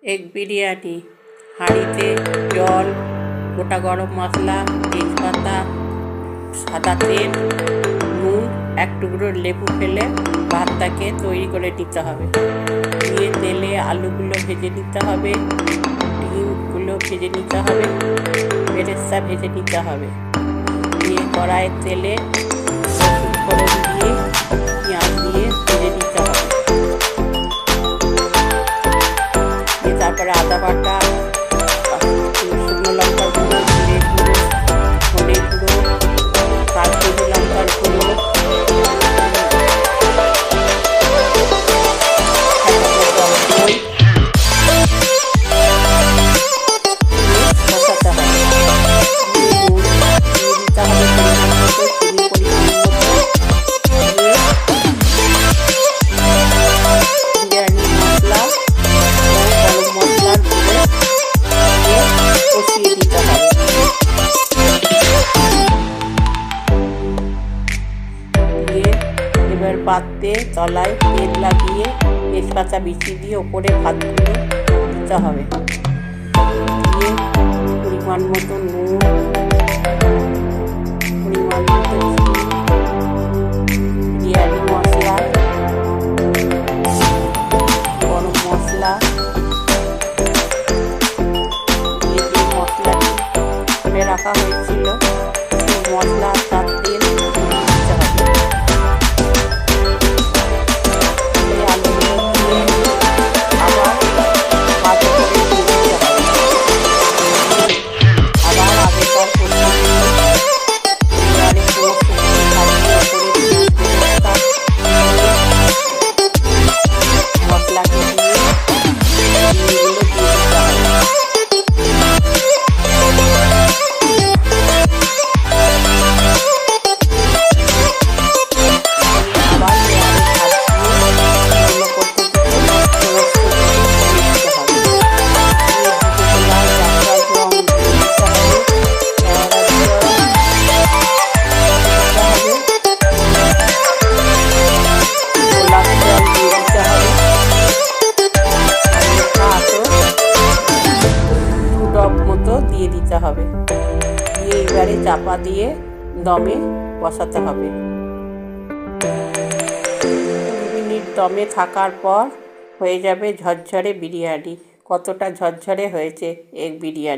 Egg biryani. হাঁড়িতে জল, গোটা গরম মশলা, তেজপাতা, সাদা তেল, নুন, এক টুকরো লেবু ফেলে ভাতটাকে তৈরি করে নিতে হবে। দিয়ে তেলে আলুগুলো ভেজে নিতে হবে, ডিমগুলো ভেজে নিতে হবে, বেরেস্তা ভেজে নিতে হবে। দিয়ে কড়াইয়ের তেলে রসুন ফোড়ন দিয়ে পেঁয়াজ দিয়ে ভেজে নিতে হবে। দিয়ে তারপরে আদা বাটা, শুকনো লঙ্কার গুঁড়ো, জিরে গুঁড়ো, ধনে গুঁড়ো, কাশ্মীরি লঙ্কার গুঁড়ো, এবার পাত্রে তলায় তেল লাগিয়ে তেজপাতা বিছিয়ে দিয়ে ওপরে ভাতগুলো দিতে হবে। দিয়ে পরিমাণ মতো নুন, পরিমাণ মতো বিরিয়ানি মশলা, গরম মশলা দিয়ে যে মশলাটি করে রাখা হয়েছিল সেই মশলা তার তেল দিতে হবে। দিয়ে দিতে হবে। দিয়ে এবারে চাপা দিয়ে দমে বসাতে হবে। 2 মিনিট দমে থাকার পর হয়ে যাবে ঝরঝরে বিরিয়ানি। কতটা ঝরঝরে হয়েছে এগ বিরিয়ানি।